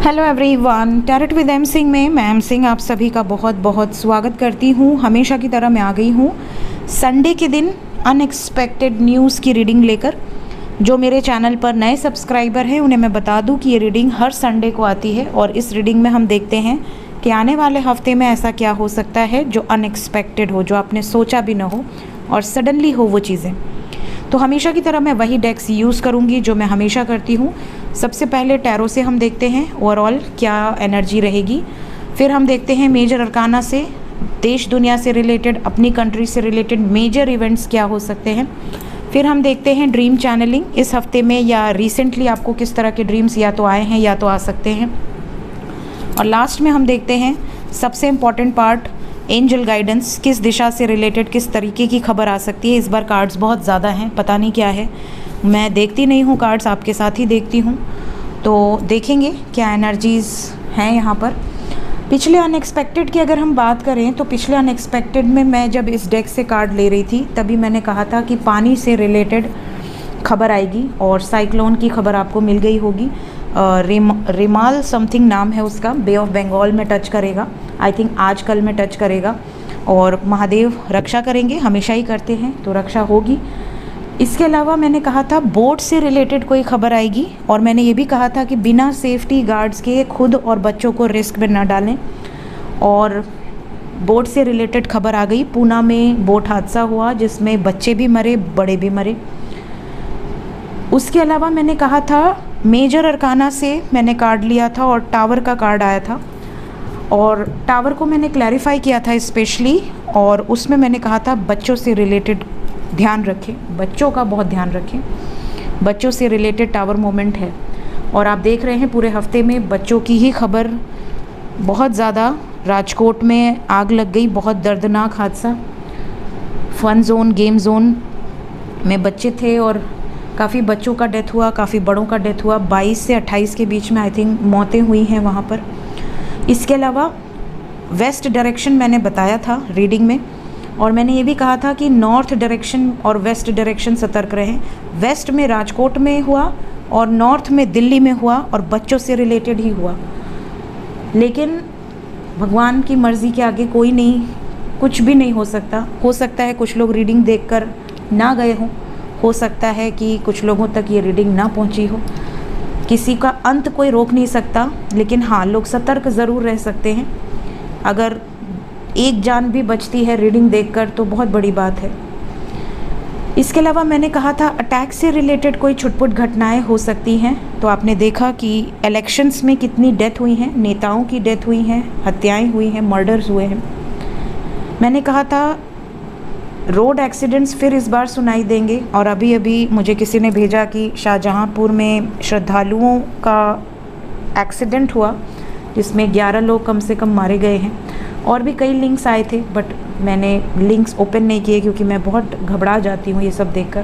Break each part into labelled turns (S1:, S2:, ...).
S1: Hello everyone, tarot with M Singh में मैं M Singh आप सभी का बहुत बहुत स्वागत करती हूँ। हमेशा की तरह मैं आ गई हूँ संडे के दिन अनएक्सपेक्टेड न्यूज़ की रीडिंग लेकर। जो मेरे चैनल पर नए सब्सक्राइबर हैं उन्हें मैं बता दूँ कि ये रीडिंग हर संडे को आती है और इस रीडिंग में हम देखते हैं कि आने वाले हफ्ते में ऐसा क्या हो सकता है जो अनएक्सपेक्टेड हो, जो आपने सोचा भी ना हो और सडनली हो वो चीज़ें। तो हमेशा की तरह मैं वही डेक्स यूज़ करूँगी जो मैं हमेशा करती हूँ। सबसे पहले टैरो से हम देखते हैं ओवरऑल क्या एनर्जी रहेगी, फिर हम देखते हैं मेजर अरकाना से देश दुनिया से रिलेटेड, अपनी कंट्री से रिलेटेड मेजर इवेंट्स क्या हो सकते हैं, फिर हम देखते हैं ड्रीम चैनलिंग इस हफ्ते में या रिसेंटली आपको किस तरह के ड्रीम्स या तो आए हैं या तो आ सकते हैं, और लास्ट में हम देखते हैं सबसे इम्पॉर्टेंट पार्ट एंजल गाइडेंस, किस दिशा से रिलेटेड किस तरीके की खबर आ सकती है। इस बार कार्ड्स बहुत ज़्यादा हैं, पता नहीं क्या है, मैं देखती नहीं हूँ कार्ड्स, आपके साथ ही देखती हूँ, तो देखेंगे क्या एनर्जीज़ हैं यहाँ पर। पिछले अनएक्सपेक्टेड की अगर हम बात करें तो पिछले अनएक्सपेक्टेड में मैं जब इस डेक से कार्ड ले रही थी तभी मैंने कहा था कि पानी से रिलेटेड खबर आएगी और साइक्लोन की खबर आपको मिल गई होगी। रिमाल समथिंग नाम है उसका, बे ऑफ बंगाल में टच करेगा, आई थिंक आज कल में टच करेगा, और महादेव रक्षा करेंगे, हमेशा ही करते हैं, तो रक्षा होगी। इसके अलावा मैंने कहा था बोट से रिलेटेड कोई खबर आएगी और मैंने ये भी कहा था कि बिना सेफ्टी गार्ड्स के खुद और बच्चों को रिस्क में ना डालें, और बोट से रिलेटेड खबर आ गई। पूना में बोट हादसा हुआ जिसमें बच्चे भी मरे, बड़े भी मरे। उसके अलावा मैंने कहा था मेजर अरकाना से मैंने कार्ड लिया था और टावर का कार्ड आया था, और टावर को मैंने क्लैरिफाई किया था स्पेशली, और उसमें मैंने कहा था बच्चों से रिलेटेड ध्यान रखें, बच्चों का बहुत ध्यान रखें, बच्चों से रिलेटेड टावर मोमेंट है। और आप देख रहे हैं पूरे हफ्ते में बच्चों की ही खबर बहुत ज़्यादा। राजकोट में आग लग गई, बहुत दर्दनाक हादसा, फन जोन गेम जोन में बच्चे थे और काफ़ी बच्चों का डेथ हुआ, काफ़ी बड़ों का डेथ हुआ, 22 से 28 के बीच में आई थिंक मौतें हुई हैं वहाँ पर। इसके अलावा वेस्ट डायरेक्शन मैंने बताया था रीडिंग में, और मैंने ये भी कहा था कि नॉर्थ डायरेक्शन और वेस्ट डायरेक्शन सतर्क रहें। वेस्ट में राजकोट में हुआ और नॉर्थ में दिल्ली में हुआ और बच्चों से रिलेटेड ही हुआ, लेकिन भगवान की मर्ज़ी के आगे कोई नहीं, कुछ भी नहीं हो सकता। हो सकता है कुछ लोग रीडिंग देखकर ना गए हों, हो सकता है कि कुछ लोगों तक ये रीडिंग ना पहुंची हो, किसी का अंत कोई रोक नहीं सकता, लेकिन हाँ लोग सतर्क ज़रूर रह सकते हैं। अगर एक जान भी बचती है रीडिंग देखकर तो बहुत बड़ी बात है। इसके अलावा मैंने कहा था अटैक से रिलेटेड कोई छुटपुट घटनाएं हो सकती हैं, तो आपने देखा कि इलेक्शंस में कितनी डेथ हुई हैं, नेताओं की डेथ हुई हैं, हत्याएं हुई हैं, मर्डर्स हुए हैं। मैंने कहा था रोड एक्सीडेंट्स फिर इस बार सुनाई देंगे, और अभी अभी मुझे किसी ने भेजा कि शाहजहांपुर में श्रद्धालुओं का एक्सीडेंट हुआ जिसमें 11 लोग कम से कम मारे गए हैं, और भी कई लिंक्स आए थे बट मैंने लिंक्स ओपन नहीं किए क्योंकि मैं बहुत घबरा जाती हूँ ये सब देखकर।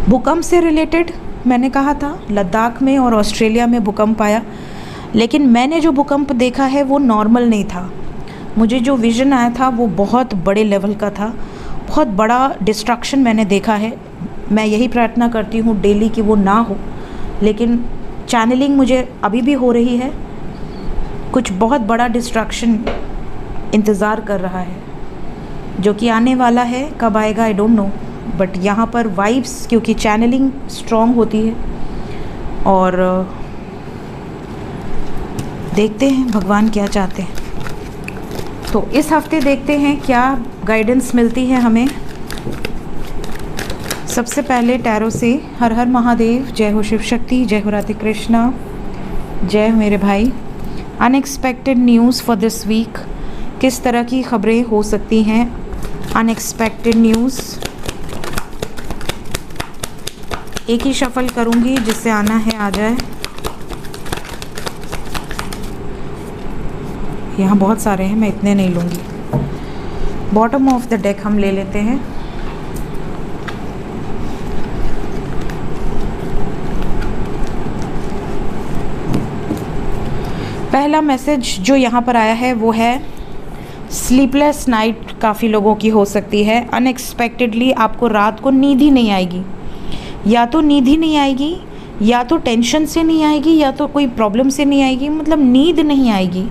S1: भूकंप से रिलेटेड मैंने कहा था लद्दाख में और ऑस्ट्रेलिया में भूकंप आया, लेकिन मैंने जो भूकंप देखा है वो नॉर्मल नहीं था। मुझे जो विज़न आया था वो बहुत बड़े लेवल का था, बहुत बड़ा डिस्ट्रक्शन मैंने देखा है। मैं यही प्रार्थना करती हूँ डेली कि वो ना हो, लेकिन चैनलिंग मुझे अभी भी हो रही है, कुछ बहुत बड़ा डिस्ट्रक्शन इंतज़ार कर रहा है जो कि आने वाला है। कब आएगा आई डोंट नो, बट यहाँ पर वाइब्स क्योंकि चैनलिंग स्ट्रॉन्ग होती है, और देखते हैं भगवान क्या चाहते हैं। तो इस हफ्ते देखते हैं क्या गाइडेंस मिलती है हमें। सबसे पहले टैरो से हर हर महादेव, जय हो शिव शक्ति, जय हो राधे कृष्णा, जय हो मेरे भाई। Unexpected news for this week, किस तरह की खबरें हो सकती हैं। अनएक्सपेक्टेड न्यूज़ एक ही शफल करूँगी, जिससे आना है आ जाए। यहाँ बहुत सारे हैं, मैं इतने नहीं लूँगी। बॉटम ऑफ द डेक हम ले लेते हैं। पहला मैसेज जो यहाँ पर आया है वो है स्लीपलेस नाइट काफ़ी लोगों की हो सकती है। अनएक्सपेक्टेडली आपको रात को नींद ही नहीं आएगी, या तो नींद ही नहीं आएगी या तो टेंशन से नहीं आएगी या तो कोई प्रॉब्लम से नहीं आएगी, मतलब नींद नहीं आएगी।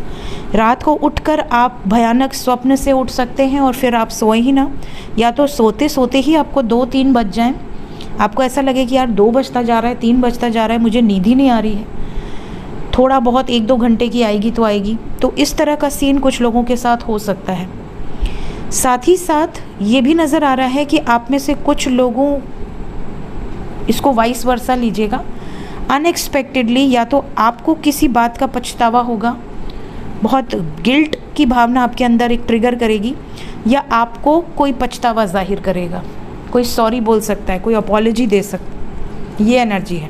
S1: रात को उठकर आप भयानक स्वप्न से उठ सकते हैं और फिर आप सोए ही ना, या तो सोते सोते ही आपको 2-3 बज जाएं, आपको ऐसा लगे कि यार 2 बजता जा रहा है, 3 बजता जा रहा है, मुझे नींद ही नहीं आ रही है। थोड़ा बहुत 1-2 घंटे की आएगी तो आएगी। तो इस तरह का सीन कुछ लोगों के साथ हो सकता है। साथ ही साथ ये भी नज़र आ रहा है कि आप में से कुछ लोगों, इसको वाइस वर्सा लीजिएगा, अनएक्सपेक्टेडली या तो आपको किसी बात का पछतावा होगा, बहुत गिल्ट की भावना आपके अंदर एक ट्रिगर करेगी, या आपको कोई पछतावा जाहिर करेगा, कोई सॉरी बोल सकता है, कोई अपॉलॉजी दे सकता है। ये एनर्जी है।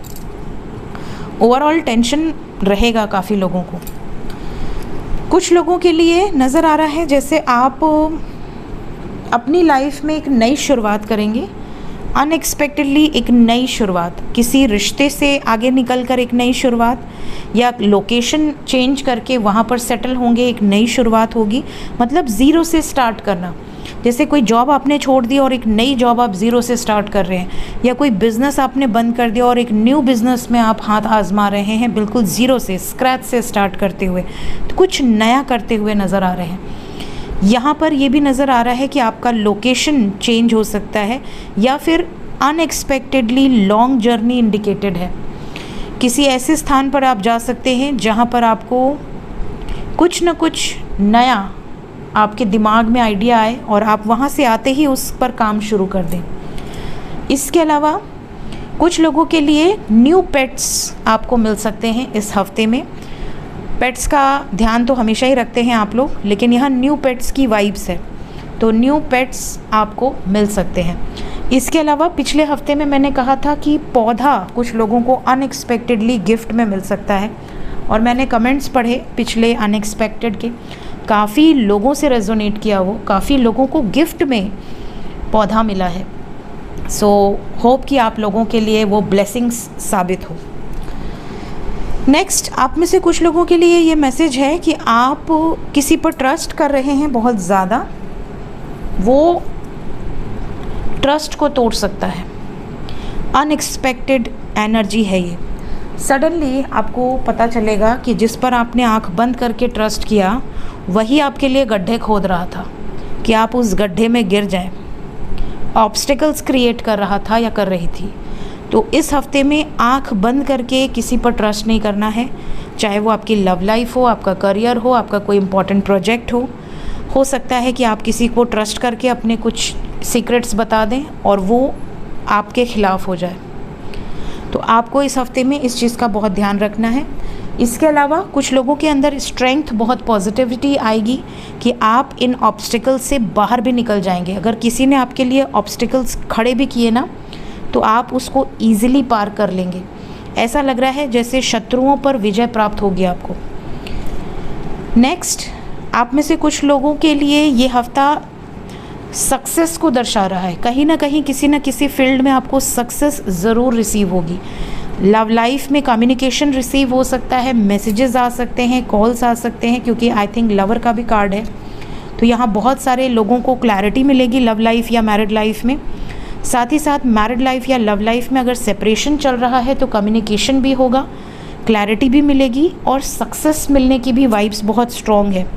S1: ओवरऑल टेंशन रहेगा काफ़ी लोगों को। कुछ लोगों के लिए नज़र आ रहा है जैसे आप अपनी लाइफ में एक नई शुरुआत करेंगे, अनएक्सपेक्टेडली एक नई शुरुआत, किसी रिश्ते से आगे निकलकर एक नई शुरुआत, या लोकेशन चेंज करके वहाँ पर सेटल होंगे, एक नई शुरुआत होगी। मतलब ज़ीरो से स्टार्ट करना, जैसे कोई जॉब आपने छोड़ दी और एक नई जॉब आप ज़ीरो से स्टार्ट कर रहे हैं, या कोई बिज़नेस आपने बंद कर दिया और एक न्यू बिज़नेस में आप हाथ आजमा रहे हैं, बिल्कुल ज़ीरो से, स्क्रैच से स्टार्ट करते हुए, तो कुछ नया करते हुए नज़र आ रहे हैं। यहाँ पर ये भी नज़र आ रहा है कि आपका लोकेशन चेंज हो सकता है, या फिर अनएक्सपेक्टेडली लॉन्ग जर्नी इंडिकेटेड है। किसी ऐसे स्थान पर आप जा सकते हैं जहाँ पर आपको कुछ न कुछ नया आपके दिमाग में आइडिया आए और आप वहाँ से आते ही उस पर काम शुरू कर दें। इसके अलावा कुछ लोगों के लिए न्यू पेट्स आपको मिल सकते हैं इस हफ्ते में। पेट्स का ध्यान तो हमेशा ही रखते हैं आप लोग, लेकिन यहाँ न्यू पेट्स की वाइब्स है, तो न्यू पेट्स आपको मिल सकते हैं। इसके अलावा पिछले हफ्ते में मैंने कहा था कि पौधा कुछ लोगों को अनएक्सपेक्टेडली गिफ्ट में मिल सकता है, और मैंने कमेंट्स पढ़े पिछले अनएक्सपेक्टेड के, काफ़ी लोगों से रेजोनेट किया, वो काफ़ी लोगों को गिफ्ट में पौधा मिला है। सो होप कि आप लोगों के लिए वो ब्लेसिंग्स साबित हो। नेक्स्ट, आप में से कुछ लोगों के लिए ये मैसेज है कि आप किसी पर ट्रस्ट कर रहे हैं बहुत ज़्यादा, वो ट्रस्ट को तोड़ सकता है। अनएक्सपेक्टेड एनर्जी है ये। सडनली आपको पता चलेगा कि जिस पर आपने आंख बंद करके ट्रस्ट किया, वही आपके लिए गड्ढे खोद रहा था कि आप उस गड्ढे में गिर जाएं, ऑब्स्टिकल्स क्रिएट कर रहा था या कर रही थी। तो इस हफ्ते में आंख बंद करके किसी पर ट्रस्ट नहीं करना है, चाहे वो आपकी लव लाइफ हो, आपका करियर हो, आपका कोई इम्पॉर्टेंट प्रोजेक्ट हो सकता है कि आप किसी को ट्रस्ट करके अपने कुछ सीक्रेट्स बता दें और वो आपके खिलाफ हो जाए। तो आपको इस हफ्ते में इस चीज़ का बहुत ध्यान रखना है। इसके अलावा कुछ लोगों के अंदर स्ट्रेंथ, बहुत पॉजिटिविटी आएगी कि आप इन ऑब्स्टिकल्स से बाहर भी निकल जाएंगे। अगर किसी ने आपके लिए ऑब्स्टिकल्स खड़े भी किए ना, तो आप उसको ईजिली पार कर लेंगे। ऐसा लग रहा है जैसे शत्रुओं पर विजय प्राप्त होगी आपको। नेक्स्ट, आप में से कुछ लोगों के लिए ये हफ्ता सक्सेस को दर्शा रहा है। कहीं ना कहीं किसी न किसी फील्ड में आपको सक्सेस ज़रूर रिसीव होगी। लव लाइफ में कम्युनिकेशन रिसीव हो सकता है, मैसेजेस आ सकते हैं, कॉल्स आ सकते हैं, क्योंकि आई थिंक लवर का भी कार्ड है। तो यहाँ बहुत सारे लोगों को क्लैरिटी मिलेगी लव लाइफ या मैरिड लाइफ में। साथ ही साथ मैरिड लाइफ या लव लाइफ में अगर सेपरेशन चल रहा है तो कम्युनिकेशन भी होगा, क्लैरिटी भी मिलेगी और सक्सेस मिलने की भी वाइब्स बहुत स्ट्रॉन्ग है।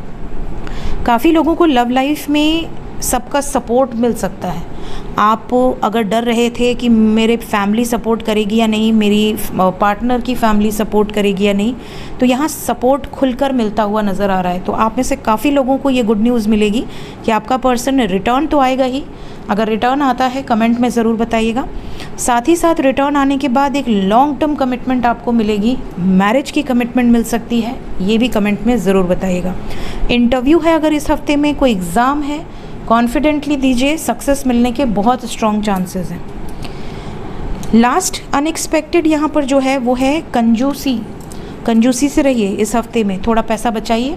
S1: काफ़ी लोगों को लव लाइफ में सबका सपोर्ट मिल सकता है। आप अगर डर रहे थे कि मेरे फैमिली सपोर्ट करेगी या नहीं, मेरी पार्टनर की फैमिली सपोर्ट करेगी या नहीं, तो यहाँ सपोर्ट खुलकर मिलता हुआ नज़र आ रहा है। तो आप में से काफ़ी लोगों को ये गुड न्यूज़ मिलेगी कि आपका पर्सन रिटर्न तो आएगा ही। अगर रिटर्न आता है कमेंट में ज़रूर बताइएगा। साथ ही साथ रिटर्न आने के बाद एक लॉन्ग टर्म कमिटमेंट आपको मिलेगी, मैरिज की कमिटमेंट मिल सकती है, ये भी कमेंट में ज़रूर बताइएगा। इंटरव्यू है अगर इस हफ्ते में, कोई एग्ज़ाम है, कॉन्फिडेंटली दीजिए, सक्सेस मिलने के बहुत स्ट्रॉन्ग चांसेस हैं। लास्ट अनएक्सपेक्टेड यहाँ पर जो है वो है कंजूसी। कंजूसी से रहिए इस हफ्ते में, थोड़ा पैसा बचाइए।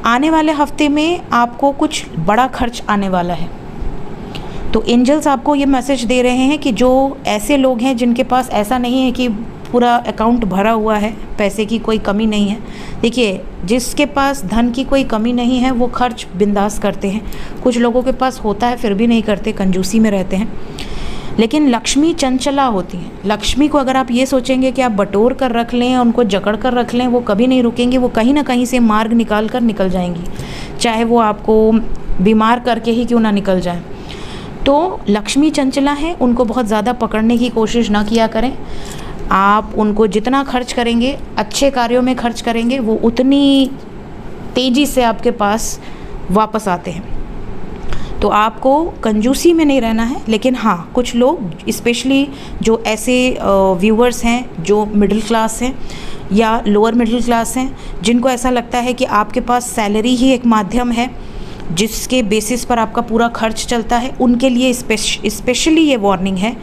S1: आने वाले हफ्ते में आपको कुछ बड़ा खर्च आने वाला है। तो एंजल्स आपको ये मैसेज दे रहे हैं कि जो ऐसे लोग हैं जिनके पास ऐसा नहीं है कि पूरा अकाउंट भरा हुआ है, पैसे की कोई कमी नहीं है। देखिए, जिसके पास धन की कोई कमी नहीं है वो खर्च बिंदास करते हैं। कुछ लोगों के पास होता है फिर भी नहीं करते, कंजूसी में रहते हैं। लेकिन लक्ष्मी चंचला होती हैं। लक्ष्मी को अगर आप ये सोचेंगे कि आप बटोर कर रख लें, उनको जकड़ कर रख लें, वो कभी नहीं रुकेंगी, वो कहीं ना कहीं से मार्ग निकाल कर निकल जाएंगी, चाहे वो आपको बीमार करके ही क्यों ना निकल जाए। तो लक्ष्मी चंचला है, उनको बहुत ज़्यादा पकड़ने की कोशिश ना किया करें। आप उनको जितना खर्च करेंगे, अच्छे कार्यों में खर्च करेंगे, वो उतनी तेज़ी से आपके पास वापस आते हैं। तो आपको कंजूसी में नहीं रहना है। लेकिन हाँ, कुछ लोग स्पेशली जो ऐसे व्यूअर्स हैं जो मिडिल क्लास हैं या लोअर मिडिल क्लास हैं, जिनको ऐसा लगता है कि आपके पास सैलरी ही एक माध्यम है जिसके बेसिस पर आपका पूरा खर्च चलता है, उनके लिए स्पेशली ये वार्निंग है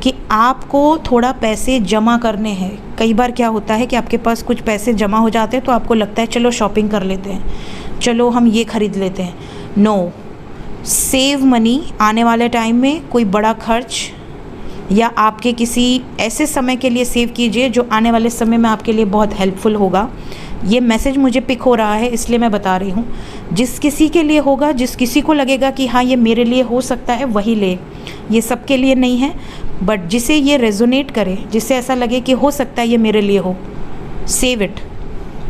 S1: कि आपको थोड़ा पैसे जमा करने हैं। कई बार क्या होता है कि आपके पास कुछ पैसे जमा हो जाते हैं तो आपको लगता है चलो शॉपिंग कर लेते हैं, चलो हम ये ख़रीद लेते हैं। No, save money. आने वाले टाइम में कोई बड़ा खर्च या आपके किसी ऐसे समय के लिए सेव कीजिए जो आने वाले समय में आपके लिए बहुत हेल्पफुल होगा। ये मैसेज मुझे पिक हो रहा है इसलिए मैं बता रही हूँ। जिस किसी के लिए होगा, जिस किसी को लगेगा कि हाँ ये मेरे लिए हो सकता है, वही ले। ये सबके लिए नहीं है, बट जिसे ये रेजोनेट करे, जिसे ऐसा लगे कि हो सकता है ये मेरे लिए हो, save it,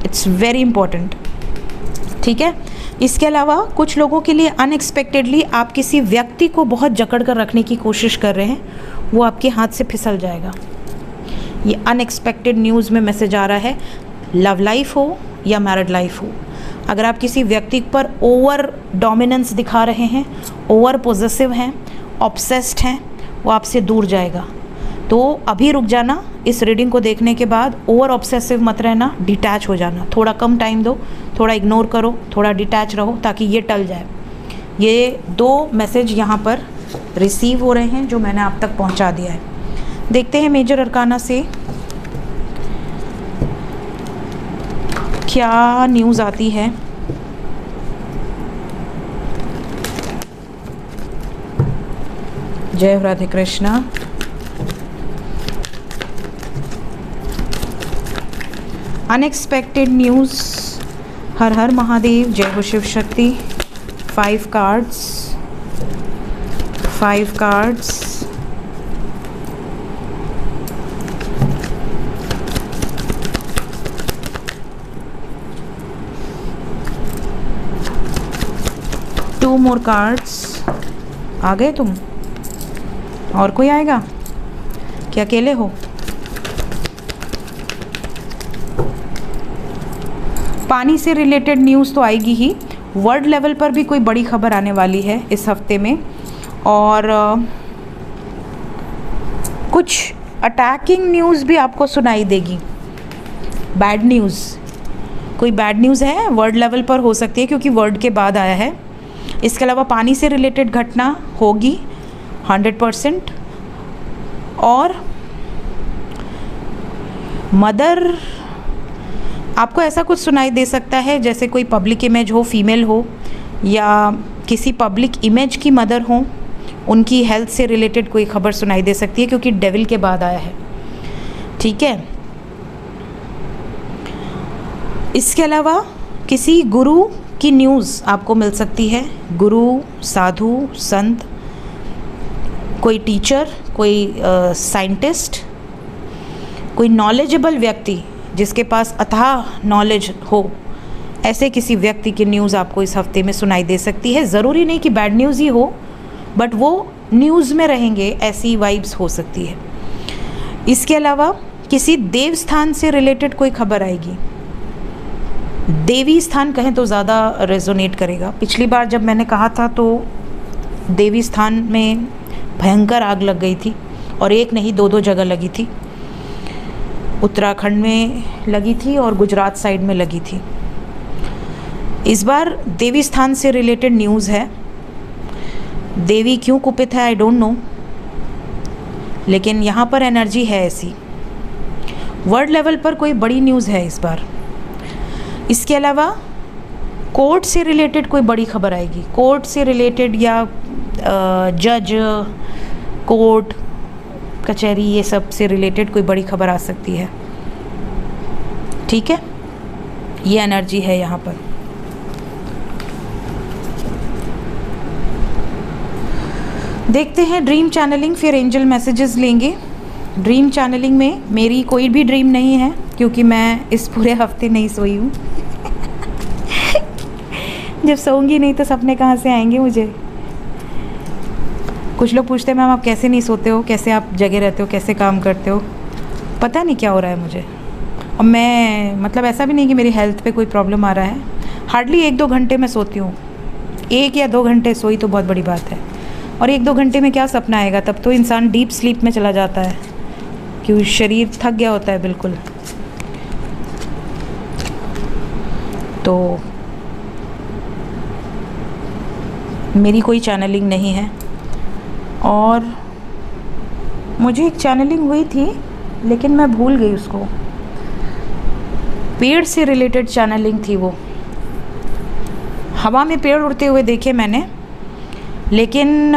S1: it's very important. ठीक है। इसके अलावा कुछ लोगों के लिए अनएक्सपेक्टेडली आप किसी व्यक्ति को बहुत जकड़ कर रखने की कोशिश कर रहे हैं, वो आपके हाथ से फिसल जाएगा। ये अनएक्सपेक्टेड न्यूज़ में मैसेज आ रहा है, लव लाइफ हो या मैरिड लाइफ हो। अगर आप किसी व्यक्ति पर ओवर डोमिनेंस दिखा रहे हैं, ओवर पोजेसिव हैं, ऑब्सेस्ड हैं, वो आपसे दूर जाएगा। तो अभी रुक जाना, इस रीडिंग को देखने के बाद ओवर ऑब्सेसिव मत रहना, डिटैच हो जाना। थोड़ा कम टाइम दो, थोड़ा इग्नोर करो, थोड़ा डिटैच रहो ताकि ये टल जाए। ये 2 मैसेज यहाँ पर रिसीव हो रहे हैं जो मैंने आप तक पहुँचा दिया है। देखते हैं मेजर अरकाना से क्या न्यूज़ आती है। जय राधे कृष्णा। Unexpected news. हर हर महादेव, जय हो Shiv Shakti. 5 cards, 5 cards. Two more cards. आ गए तुम? और कोई आएगा क्या? अकेले हो? पानी से रिलेटेड न्यूज़ तो आएगी ही। वर्ल्ड लेवल पर भी कोई बड़ी खबर आने वाली है इस हफ्ते में, और कुछ अटैकिंग न्यूज़ भी आपको सुनाई देगी। बैड न्यूज़, कोई बैड न्यूज़ है वर्ल्ड लेवल पर हो सकती है क्योंकि वर्ड के बाद आया है। इसके अलावा पानी से रिलेटेड घटना होगी 100%। और मदर, आपको ऐसा कुछ सुनाई दे सकता है जैसे कोई पब्लिक इमेज हो, फीमेल हो या किसी पब्लिक इमेज की मदर हो, उनकी हेल्थ से रिलेटेड कोई खबर सुनाई दे सकती है क्योंकि डेविल के बाद आया है। ठीक है। इसके अलावा किसी गुरु की न्यूज़ आपको मिल सकती है। गुरु, साधु, संत, कोई टीचर, कोई साइंटिस्ट, कोई नॉलेजेबल व्यक्ति जिसके पास अथाह नॉलेज हो, ऐसे किसी व्यक्ति की न्यूज़ आपको इस हफ्ते में सुनाई दे सकती है। ज़रूरी नहीं कि बैड न्यूज़ ही हो, बट वो न्यूज़ में रहेंगे, ऐसी वाइब्स हो सकती है। इसके अलावा किसी देव स्थान से रिलेटेड कोई खबर आएगी। देवी स्थान कहें तो ज़्यादा रेजोनेट करेगा। पिछली बार जब मैंने कहा था तो देवी स्थान में भयंकर आग लग गई थी, और एक नहीं 2 जगह लगी थी। उत्तराखंड में लगी थी और गुजरात साइड में लगी थी। इस बार देवी स्थान से रिलेटेड न्यूज़ है। देवी क्यों कुपित है आई डोंट नो, लेकिन यहाँ पर एनर्जी है ऐसी। वर्ल्ड लेवल पर कोई बड़ी न्यूज़ है इस बार। इसके अलावा कोर्ट से रिलेटेड कोई बड़ी खबर आएगी। कोर्ट से रिलेटेड या जज, कोर्ट कचहरी, ये सब से रिलेटेड कोई बड़ी खबर आ सकती है। ठीक है, ये एनर्जी है यहाँ पर। देखते हैं ड्रीम चैनलिंग, फिर एंजल मैसेजेस लेंगे। ड्रीम चैनलिंग में मेरी कोई भी ड्रीम नहीं है क्योंकि मैं इस पूरे हफ्ते नहीं सोई हूँ। जब सोऊंगी नहीं तो सपने कहाँ से आएंगे मुझे। कुछ लोग पूछते हैं मैम आप कैसे नहीं सोते हो, कैसे आप जगे रहते हो, कैसे काम करते हो। पता नहीं क्या हो रहा है मुझे। और मैं मतलब ऐसा भी नहीं कि मेरी हेल्थ पे कोई प्रॉब्लम आ रहा है। हार्डली 1-2 घंटे मैं सोती हूँ। 1 या 2 घंटे सोई तो बहुत बड़ी बात है। और 1-2 घंटे में क्या सपना आएगा, तब तो इंसान डीप स्लीप में चला जाता है क्योंकि शरीर थक गया होता है बिल्कुल। तो मेरी कोई चैनलिंग नहीं है। और मुझे एक चैनलिंग हुई थी लेकिन मैं भूल गई उसको। पेड़ से रिलेटेड चैनलिंग थी वो। हवा में पेड़ उड़ते हुए देखे मैंने, लेकिन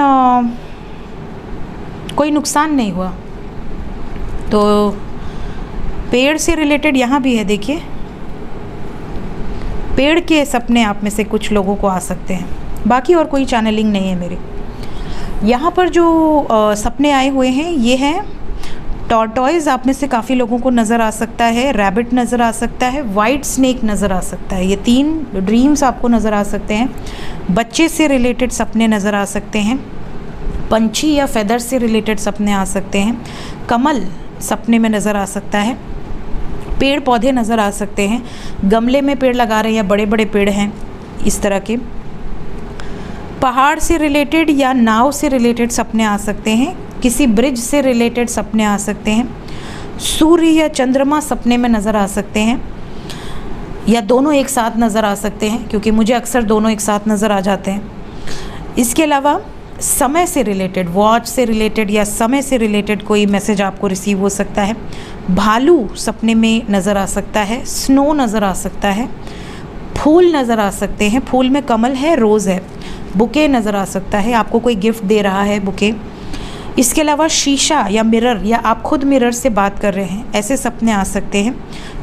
S1: कोई नुकसान नहीं हुआ। तो पेड़ से रिलेटेड यहाँ भी है, देखिए पेड़ के सपने आप में से कुछ लोगों को आ सकते हैं। बाकी और कोई चैनलिंग नहीं है मेरी। यहाँ पर जो सपने आए हुए हैं ये हैं टॉर्टॉइज, आप में से काफ़ी लोगों को नज़र आ सकता है। रैबिट नज़र आ सकता है, वाइट स्नेक नज़र आ सकता है। ये 3 ड्रीम्स आपको नज़र आ सकते हैं। बच्चे से रिलेटेड सपने नज़र आ सकते हैं। पंछी या फेदर से रिलेटेड सपने आ सकते हैं। कमल सपने में नज़र आ सकता है। पेड़ पौधे नज़र आ सकते हैं। गमले में पेड़ लगा रहे हैं या बड़े बड़े पेड़ हैं इस तरह के। पहाड़ से रिलेटेड या नाव से रिलेटेड सपने आ सकते हैं। किसी ब्रिज से रिलेटेड सपने आ सकते हैं। सूर्य या चंद्रमा सपने में नज़र आ सकते हैं या दोनों एक साथ नज़र आ सकते हैं, क्योंकि मुझे अक्सर दोनों एक साथ नज़र आ जाते हैं। इसके अलावा समय से रिलेटेड, वॉच से रिलेटेड या समय से रिलेटेड कोई मैसेज आपको रिसीव हो सकता है। भालू सपने में नज़र आ सकता है। स्नो नज़र आ सकता है। फूल नज़र आ सकते हैं। फूल में कमल है, रोज़ है। बुके नज़र आ सकता है, आपको कोई गिफ्ट दे रहा है बुके। इसके अलावा शीशा या मिरर, या आप खुद मिरर से बात कर रहे हैं, ऐसे सपने आ सकते हैं।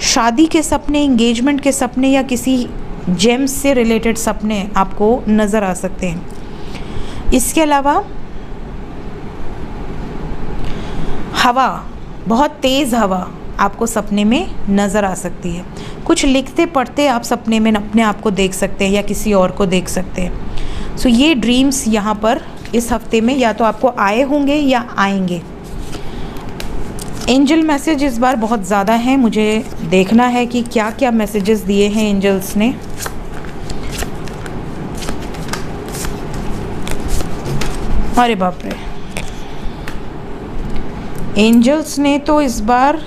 S1: शादी के सपने, एंगेजमेंट के सपने या किसी जेम्स से रिलेटेड सपने आपको नज़र आ सकते हैं। इसके अलावा हवा, बहुत तेज़ हवा आपको सपने में नज़र आ सकती है। कुछ लिखते पढ़ते आप सपने में अपने आप को देख सकते हैं या किसी और को देख सकते हैं। सो ये ड्रीम्स यहाँ पर इस हफ्ते में या तो आपको आए होंगे या आएंगे। एंजल मैसेज इस बार बहुत ज़्यादा हैं, मुझे देखना है कि क्या क्या मैसेजेस दिए हैं एंजल्स ने। अरे बाप रे, एंजल्स ने तो इस बार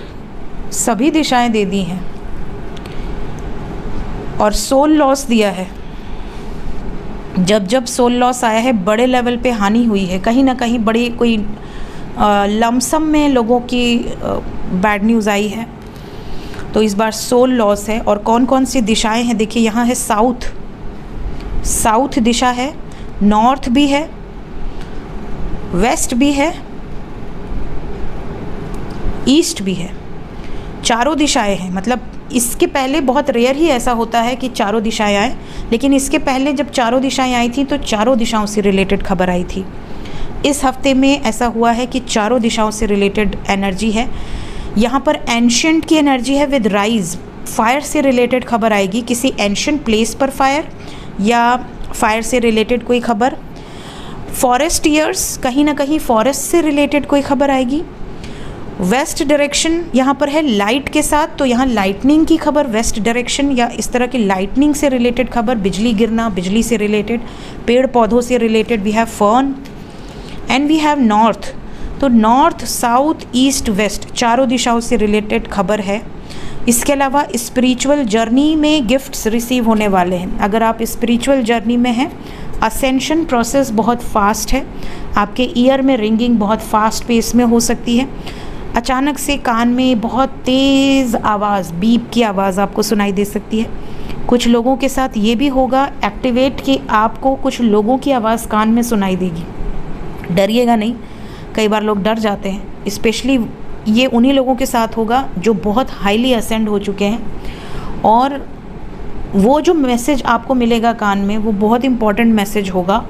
S1: सभी दिशाएं दे दी हैं और सोल लॉस दिया है। जब जब सोल लॉस आया है, बड़े लेवल पे हानि हुई है, कहीं ना कहीं बड़ी कोई लमसम में लोगों की बैड न्यूज़ आई है। तो इस बार सोल लॉस है। और कौन कौन सी दिशाएं हैं देखिए, यहाँ है साउथ, साउथ दिशा है, नॉर्थ भी है, वेस्ट भी है, ईस्ट भी है। चारों दिशाएं हैं। मतलब इसके पहले बहुत रेयर ही ऐसा होता है कि चारों दिशाएं आए, लेकिन इसके पहले जब चारों दिशाएं आई थी तो चारों दिशाओं से रिलेटेड खबर आई थी। इस हफ्ते में ऐसा हुआ है कि चारों दिशाओं से रिलेटेड एनर्जी है। यहाँ पर एंशिएंट की एनर्जी है विद राइज। फायर से रिलेटेड खबर आएगी, किसी एंशिएंट प्लेस पर फायर या फायर से रिलेटेड कोई खबर। फॉरेस्ट ईयर्स, कहीं ना कहीं फॉरेस्ट से रिलेटेड कोई खबर आएगी। वेस्ट डायरेक्शन यहाँ पर है लाइट के साथ, तो यहाँ लाइटनिंग की खबर, वेस्ट डायरेक्शन या इस तरह की लाइटनिंग से रिलेटेड खबर, बिजली गिरना, बिजली से रिलेटेड, पेड़ पौधों से related. We have fern and we have north. तो नॉर्थ, साउथ, ईस्ट, वेस्ट चारों दिशाओं से रिलेटेड खबर है। इसके अलावा स्पिरिचुअल जर्नी में गिफ्ट्स रिसीव होने वाले हैं। अगर आप स्पिरिचुअल जर्नी में हैं, असेंशन प्रोसेस बहुत फास्ट है। आपके ईयर में रिंगिंग बहुत फास्ट पेस में हो सकती है। अचानक से कान में बहुत तेज़ आवाज़, बीप की आवाज़ आपको सुनाई दे सकती है। कुछ लोगों के साथ ये भी होगा एक्टिवेट कि आपको कुछ लोगों की आवाज़ कान में सुनाई देगी। डरिएगा नहीं, कई बार लोग डर जाते हैं। स्पेशली ये उन्हीं लोगों के साथ होगा जो बहुत हाईली असेंड हो चुके हैं, और वो जो मैसेज आपको मिलेगा कान में वो बहुत इम्पॉर्टेंट मैसेज होगा।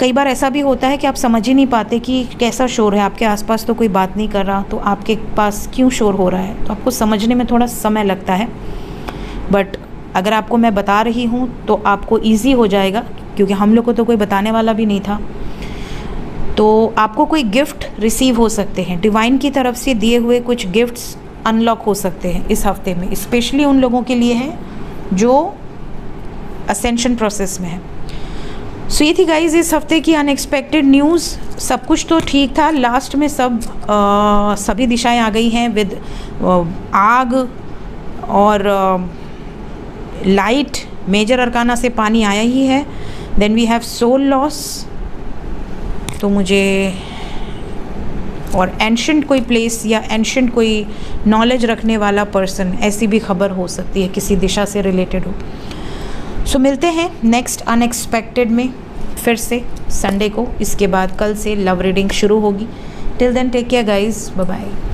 S1: कई बार ऐसा भी होता है कि आप समझ ही नहीं पाते कि कैसा शोर है, आपके आसपास तो कोई बात नहीं कर रहा, तो आपके पास क्यों शोर हो रहा है, तो आपको समझने में थोड़ा समय लगता है। बट अगर आपको मैं बता रही हूँ तो आपको ईजी हो जाएगा, क्योंकि हम लोग को तो कोई बताने वाला भी नहीं था। तो आपको कोई गिफ्ट रिसीव हो सकते हैं, डिवाइन की तरफ से दिए हुए कुछ गिफ्ट्स अनलॉक हो सकते हैं इस हफ्ते में, स्पेशली उन लोगों के लिए हैं जो असेंशन प्रोसेस में है। सो ये थी गाइज इस हफ्ते की अनएक्सपेक्टेड न्यूज़। सब कुछ तो ठीक था, लास्ट में सभी दिशाएं आ गई हैं विद आग और लाइट। मेजर अरकाना से पानी आया ही है। Then we have soul loss, तो मुझे और एंशंट कोई प्लेस या एंशंट कोई नॉलेज रखने वाला पर्सन, ऐसी भी खबर हो सकती है, किसी दिशा से रिलेटेड हो। सो मिलते हैं नेक्स्ट अनएक्सपेक्टेड में फिर से संडे को। इसके बाद कल से लव रीडिंग शुरू होगी। Till then take care guys, bye bye.